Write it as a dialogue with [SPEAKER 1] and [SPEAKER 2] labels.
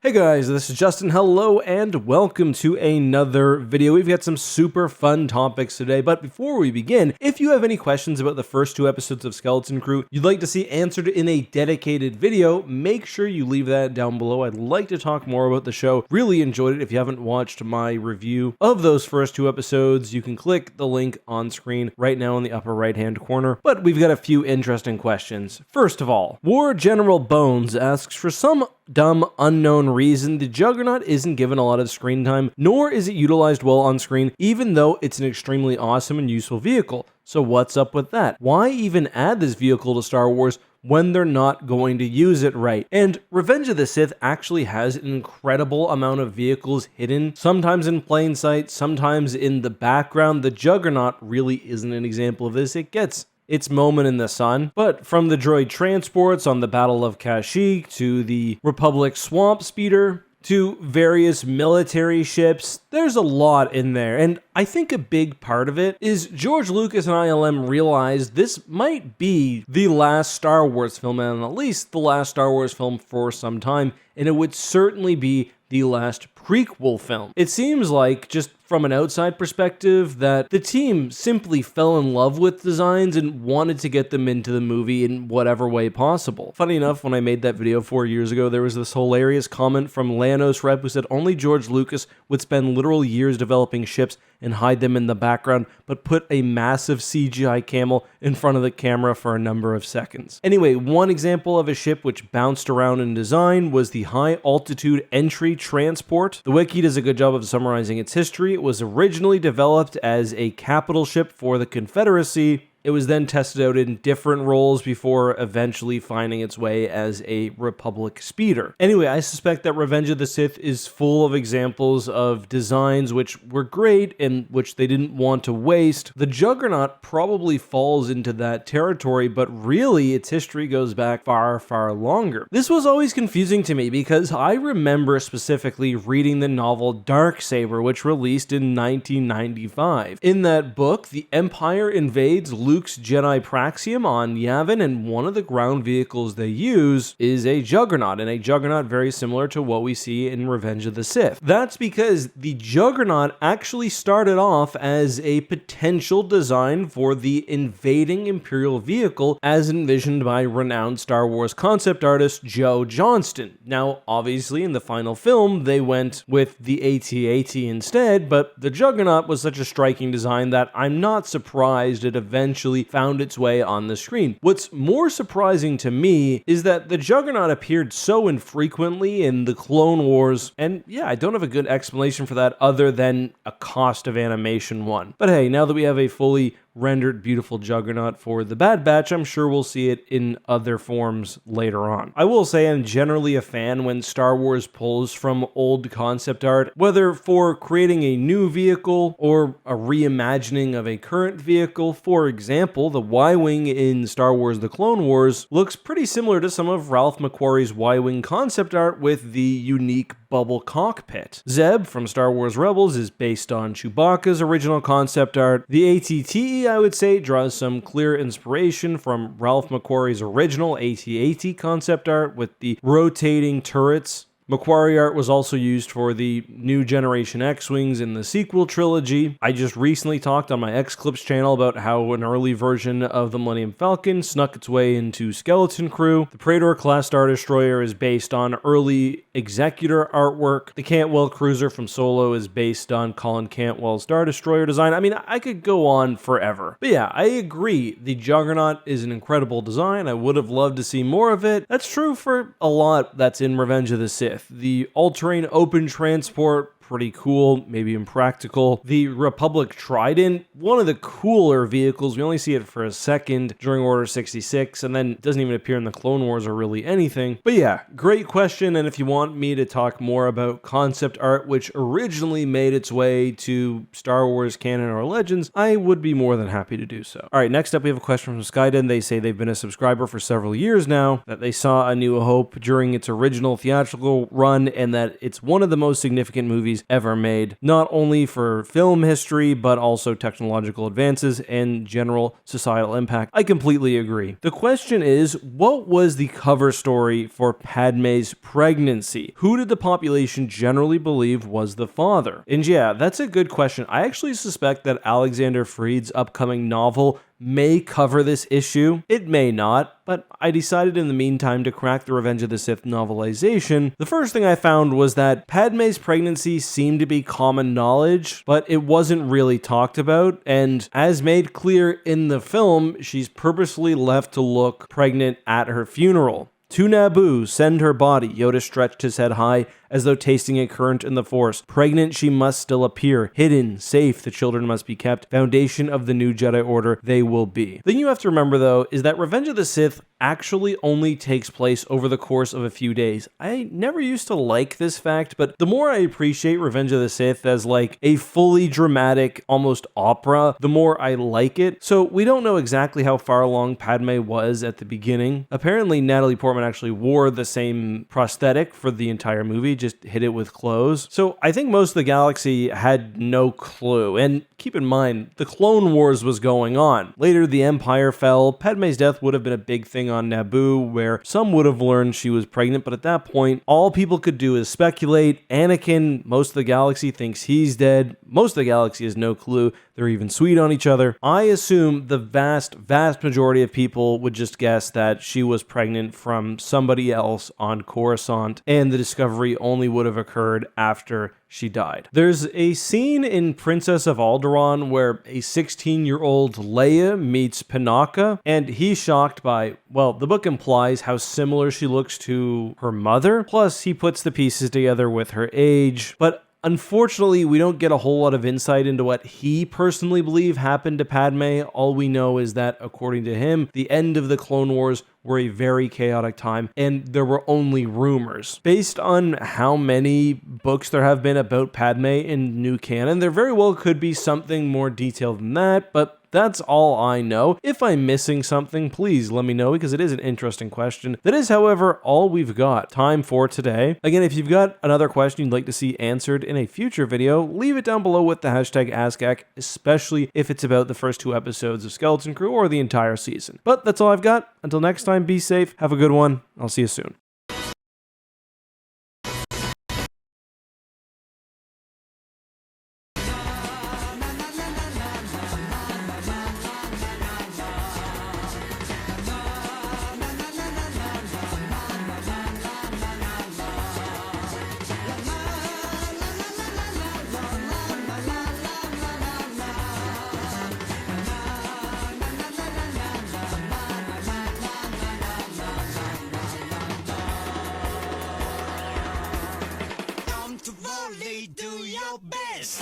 [SPEAKER 1] Hey guys, this is Justin. Hello and welcome to another video. We've got some super fun topics today, but before we begin, if you have any questions about the first two episodes of Skeleton Crew you'd like to see answered in a dedicated video, make sure you leave that down below. I'd like to talk more about the show. Really enjoyed it. If you haven't watched my review of those first two episodes, you can click the link on screen right now in the upper right hand corner. But we've got a few interesting questions. First of all, War General Bones asks, for some dumb, unknown reason, the Juggernaut isn't given a lot of screen time, nor is it utilized well on screen, even though it's an extremely awesome and useful vehicle. So what's up with that? Why even add this vehicle to Star Wars when they're not going to use it right? And Revenge of the Sith actually has an incredible amount of vehicles hidden, sometimes in plain sight, sometimes in the background. The Juggernaut really isn't an example of this. It gets its moment in the sun, but from the droid transports on the Battle of Kashyyyk to the Republic swamp speeder to various military ships, there's a lot in there. And I think a big part of it is George Lucas and ILM realized this might be the last Star Wars film, and at least the last Star Wars film for some time, and it would certainly be the last prequel film. It seems like, just from an outside perspective, that the team simply fell in love with designs and wanted to get them into the movie in whatever way possible. Funny enough, when I made that video 4 years ago, there was this hilarious comment from Lanos Rep who said only George Lucas would spend literal years developing ships and hide them in the background, but put a massive CGI camel in front of the camera for a number of seconds. Anyway, one example of a ship which bounced around in design was the High Altitude Entry Transport. The wiki does a good job of summarizing its history. It was originally developed as a capital ship for the Confederacy. It was then tested out in different roles before eventually finding its way as a Republic speeder. Anyway, I suspect that Revenge of the Sith is full of examples of designs which were great and which they didn't want to waste. The Juggernaut probably falls into that territory, but really its history goes back far, far longer. This was always confusing to me because I remember specifically reading the novel Darksaber, which released in 1995. In that book, the Empire invades Luke's Jedi Praxium on Yavin, and one of the ground vehicles they use is a Juggernaut, and a Juggernaut very similar to what we see in Revenge of the Sith. That's because the Juggernaut actually started off as a potential design for the invading Imperial vehicle as envisioned by renowned Star Wars concept artist Joe Johnston. Now, obviously, in the final film, they went with the AT-AT instead, but the Juggernaut was such a striking design that I'm not surprised it eventually found its way on the screen. What's more surprising to me is that the Juggernaut appeared so infrequently in the Clone Wars, and yeah, I don't have a good explanation for that other than a cost of animation one. But hey, now that we have a fully rendered beautiful Juggernaut for the Bad Batch, I'm sure we'll see it in other forms later on. I will say I'm generally a fan when Star Wars pulls from old concept art, whether for creating a new vehicle or a reimagining of a current vehicle. For example, the Y-Wing in Star Wars The Clone Wars looks pretty similar to some of Ralph McQuarrie's Y-Wing concept art with the unique bubble cockpit. Zeb from Star Wars Rebels is based on Chewbacca's original concept art. The AT-TE, I would say, draws some clear inspiration from Ralph McQuarrie's original AT-AT concept art with the rotating turrets. McQuarrie art was also used for the new generation X-Wings in the sequel trilogy. I just recently talked on my X-Clips channel about how an early version of the Millennium Falcon snuck its way into Skeleton Crew. The Praetor class Star Destroyer is based on early Executor artwork. The Cantwell Cruiser from Solo is based on Colin Cantwell's Star Destroyer design. I mean, I could go on forever. But yeah, I agree. The Juggernaut is an incredible design. I would have loved to see more of it. That's true for a lot that's in Revenge of the Sith. The all-terrain open transport, pretty cool, maybe impractical. The Republic Trident, one of the cooler vehicles. We only see it for a second during Order 66, and then it doesn't even appear in the Clone Wars or really anything. But yeah, great question, and if you want me to talk more about concept art, which originally made its way to Star Wars canon or Legends, I would be more than happy to do so. All right, next up we have a question from Skyden. They say they've been a subscriber for several years now, that they saw A New Hope during its original theatrical run, and that it's one of the most significant movies movies ever made, not only for film history, but also technological advances and general societal impact. I completely agree. The question is, what was the cover story for Padme's pregnancy? Who did the population generally believe was the father? And yeah, that's a good question. I actually suspect that Alexander Freed's upcoming novel may cover this issue. It may not, but I decided in the meantime to crack the Revenge of the Sith novelization. The first thing I found was that Padme's pregnancy seemed to be common knowledge, but it wasn't really talked about, and as made clear in the film, she's purposely left to look pregnant at her funeral. To Naboo, send her body. Yoda stretched his head high, as though tasting a current in the Force. Pregnant she must still appear. Hidden, safe, the children must be kept. Foundation of the new Jedi Order, they will be. The thing you have to remember, though, is that Revenge of the Sith actually only takes place over the course of a few days. I never used to like this fact, but the more I appreciate Revenge of the Sith as like a fully dramatic, almost opera, the more I like it. So we don't know exactly how far along Padme was at the beginning. Apparently, Natalie Portman actually wore the same prosthetic for the entire movie, just hit it with clothes. So I think most of the galaxy had no clue. And keep in mind, the Clone Wars was going on. Later, the Empire fell. Padme's death would have been a big thing on Naboo, where some would have learned she was pregnant, but at that point, all people could do is speculate. Anakin, most of the galaxy thinks he's dead. Most of the galaxy has no clue. They're even sweet on each other. I assume the vast majority of people would just guess that she was pregnant from somebody else on Coruscant, and the discovery only would have occurred after she died. There's a scene in Princess of Alderaan where a 16-year-old Leia meets Panaka, and he's shocked by, well, the book implies how similar she looks to her mother, plus he puts the pieces together with her age, but unfortunately, we don't get a whole lot of insight into what he personally believes happened to Padme. All we know is that, according to him, the end of the Clone Wars were a very chaotic time, and there were only rumors. Based on how many books there have been about Padme in new canon, there very well could be something more detailed than that, but that's all I know. If I'm missing something, please let me know, because it is an interesting question. That is, however, all we've got time for today. Again, if you've got another question you'd like to see answered in a future video, leave it down below with the hashtag AskAck, especially if it's about the first 2 episodes of Skeleton Crew or the entire season. But that's all I've got. Until next time, be safe, have a good one, I'll see you soon.
[SPEAKER 2] Do your best.